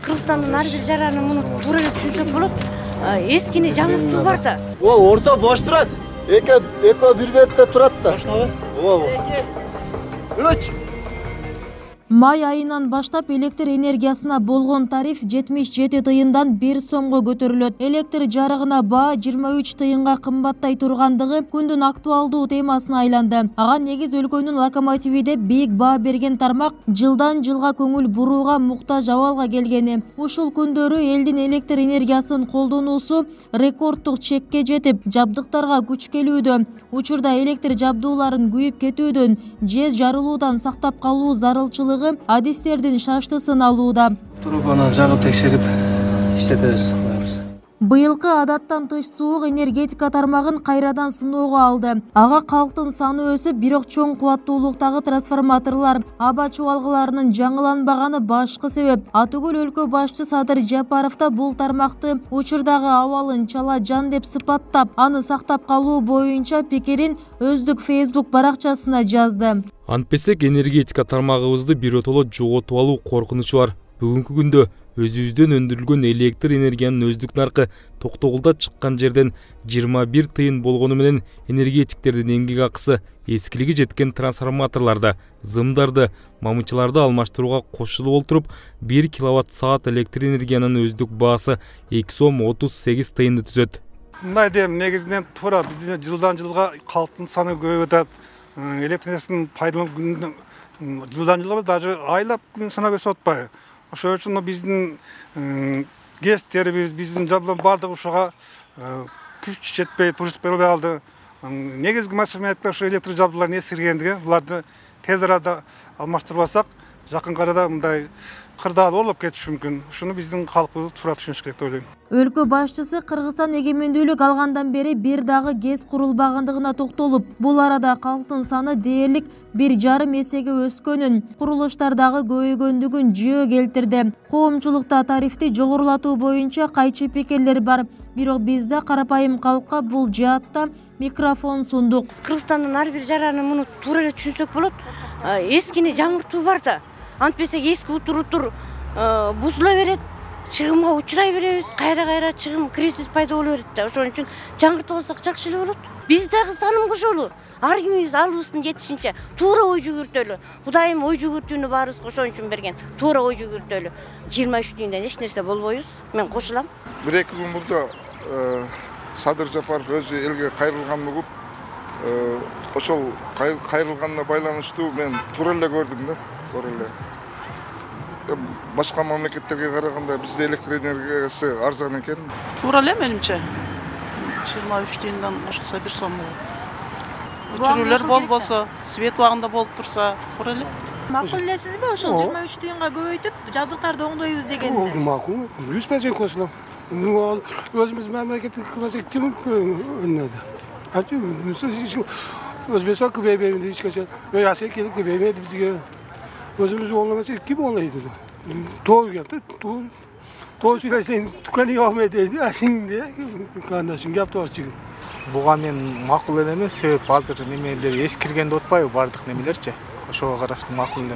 Кыргызстандын ар бир жараны муну туура эле түшүнсөк болот. Эскини жаңыртуу бар да. Орта бош турат. Эке бир бетте турат да. Үч. Май айынан баштап электр энергиясына болгон тариф 77 тыйындан 1 сомго көтөрүлөт. Электр жарыгына баа 23 тыйынга кымбаттай тургандыгы күндүн актуалдуу темасына айланды. Ага негиз өлкөнүн локомотиви деп бийик баа берген тармак жылдан жылга көңүл бурууга муктаж абалга келгени. Ушул күндөрү элдин электр энергиясын колдонуусу рекорддук чекке жетип, жабдыктарга күч келүүдө. Учурда электр жабдууларын күйүп кетүүдөн же жарылуудан сактап калуу зарылчылыгы адистердин шаштысын алууда. Трубаны жагып текшерип иштетебиз. Быйылкы адаттан тыш суук энергетика тармагын кайрадан сыноого алды. Ага калктын саны өсүп, бирок чоң кубаттуулуктагы трансформаторлор, аба чубалгыларынын жаңыланбаганы башкы себеп. Атүгүл өлкө башчы Садыр Жапаров да бул тармакты учурдагы абалын чала жан деп сыпаттап, аны сактап калуу боюнча пикирин өздүк Facebook баракчасына жазды. Антпесек энергетика тармагыбызды биротоло жоготуп алуу коркунучу бар. Бүгүнкү күндө өзүбүздөн өндүрүлгөн электр энергиянын өздүк наркы токтогулда чыккан жерден 21 тыйын болгону менен энергетиктердин эмгек акысы эскилиги жеткен трансформаторларды, зымдарды, мамычыларды алмаштырууга кошулуп олтуруп 1 киловатт-саат электр энергиянын өздүк баасы 2 сом 38 тыйынды түзөт. Мындай дем негизинен туура биздин жылдан жылга калктын саны көбөйүп атат. Электр энергиясын пайдалануу жылдан жылга даже айлап күн санап өсүп атпайбы? Ошол үчүн биздин гестерибиз, биздин жабдуулар бардыгы ушуга күч жетпей, туруп берилбей калды. Негизги маселе ошо электр жабдуулардын эскиргендиги, буларды тез арада алмаштырбасак, жакын арада мындай кырдаал орлоп кетиши мүмкүн. Ушуну биздин калкыбыз туура түшүнүш керек деп ойлойм. Өлкө башчысы Кыргызстан эгемендүүлүк алгандан бери бир дагы ГЭС курулбагандыгына токтолуп, бул арада калктын саны дээрлик 1,5 эсеге өскөнүн, курулуштардагы көбөйгөндүгүн жөө келтирди. Коомчулукта тарифти жогорулатуу боюнча кайчы пикирлер бар, бирок бизде карапайым калкка бул жаатта микрофон сундук. Кыргызстандын ар бир жараны муну туура эле түшүнсөк болот. Эскини жаңыртуу бар да. Антпесек эски утур бузула берет. Чыгымга учурай беребиз, кайра чыгым кризис пайда боло берет да. Ошон үчүн жаңыртып алсак жакшы эле болот. Биз дагы саным кошолу. Ар кимибиз алыбыздын жетишинче туура ой жүгүртөлү. Кудайым ой жүгүртүүнү баарыбызга ошон үчүн берген. Туура ой жүгүртөлү. 23 тыйындан эч нерсе болбойбуз. Мен кошулам. 1-2 күн мурда Садыр Жапаров өзү элге кайрылганын угуп, ошол кайрылганына байланыштуу мен туура эле көрдүм да, туура эле. Башка мамлекеттерге караганда бизде электр энергиясы арзан экен. Туура эле менимче. 23 тыйындан кошулса 1 сом. Өчүрүүлөр болбосо, свет убагында болуп турса, туура эле. Макул элесизби ошол 23 тыйынга көбөйтүп, жабдыктарды оңдойбуз дегенди? Макул, 100% кошулам. Өзүбүз мамлекеттик кызмат ким өнөдү? Өзбекстан көбөйбөйүн эч качан. Россия келип көбөйбөйдү бизге. Өзүбүз оңламаса ким оңлойт? Тоо келди, тоо сүйлөсөң туканы алмай дейди, ашыңды кандашым гапты. Буга мен макул эле эмес, себеп азыр немелер эскирген деп атпайбы бардык немелерчи. Ошого караштуу макул эле.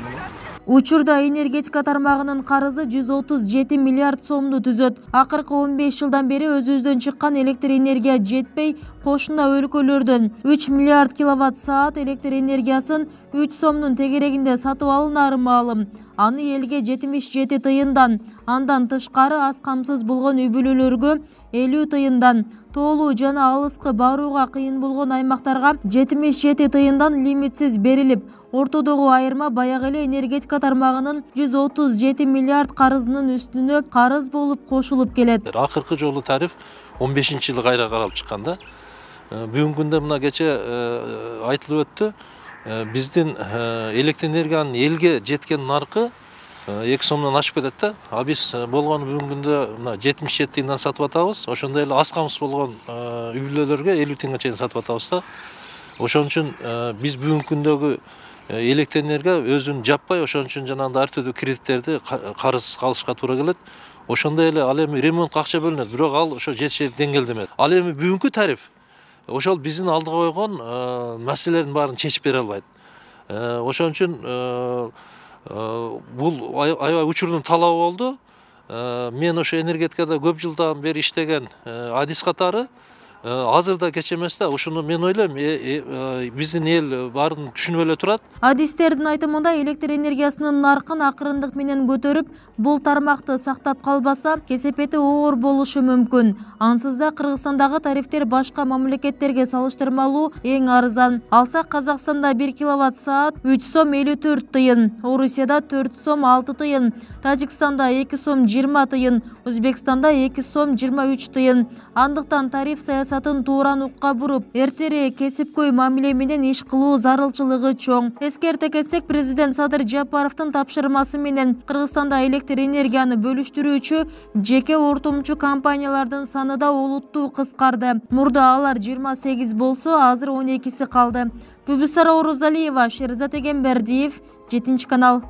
Учурда энергетика тармагынын карызы 137 миллиард сомду түзөт. Акыркы 15 жылдан бери өзүбүздөн чыккан электр энергия жетпей, кошуна өлкөлөрдөн 3 миллиард киловатт-саат электр энергиясын 3 сомдун тегерегинде сатып алынары маалым. Аны элге 77 тыйындан, андан тышкары аз камсыз болгон үй-бүлөлөргө 50 тыйындан, тоолуу жана алыскы барууга кыйын болгон аймактарга 77 тыйындан лимитсиз берилип, ортодогу айырма баягы эле энергетика тармагынын 137 миллиард карызынын үстүнө карыз болуп кошулуп келет. Акыркы жолу тариф 15-жылы кайра каралып чыккан да. Бүгүнкү күндө мына кече айтылып өттү. Биздин электр энергиянын элге жеткен наркы 2 сомдон ашып кетет да. А биз болгону бүгүнкү күндө мына 77 тыйындан сатып атабыз. Ошондой эле аз камсыз болгон үй-бүлөлөргө 50 тыйынга чейин сатып атабыз да. Ошон үчүн биз бүгүнкү күндөгү электр энергия өзүн жаппай, ошон үчүн жанагындай ар түрдүү кредиттерди карыз алышка туура келет. Ошондой эле ал эми ремонтко акча бөлүнөт, бирок ал ошо жетишерлик деңгээлде эмес. Ал эми бүгүнкү тариф ошол биздин алдыга койгон маселелердин баарын чечип бере албайт. Ошон үчүн бул аябай учурдун талабы болду. мен ошо энергетикада көп жылдан бери иштеген адис катары азыр да кеч эмес да. Ушуну мен ойлойм, биздин эл баарын түшүнүп эле турат. Адистердин айтымында электр энергиясынын наркын акырындык менен көтөрүп, бул тармакты сактап калбаса, кесепети оор болушу мүмкүн. Ансыз да Кыргызстандагы тарифтер башка мамлекеттерге салыштырмалуу эң арзан. Алсак, Казакстанда 1 киловатт саат 3 сом 54 тыйын, Орусияда 4 сом 6 тыйын, Тажикстанда 2 сом 20 тыйын, Өзбекстанда 2 сом 23 тыйын. Андыктан тариф саясатын тууран укка буруп, эртерээк кесипкөй мамиле менен иш кылуу зарылчылыгы чоң. Эскерте кетсек, президент Садыр Жапаровдун тапшырмасы менен Кыргызстанда электр энергияны бөлүштүрүүчү жеке ортомчу компаниялардын саны да олуттуу кыскарды. Мурда алар 28 болсо, азыр 12си калды. Бүбүсара Орузалиева, Шерзат Эгембердиев, 7 канал.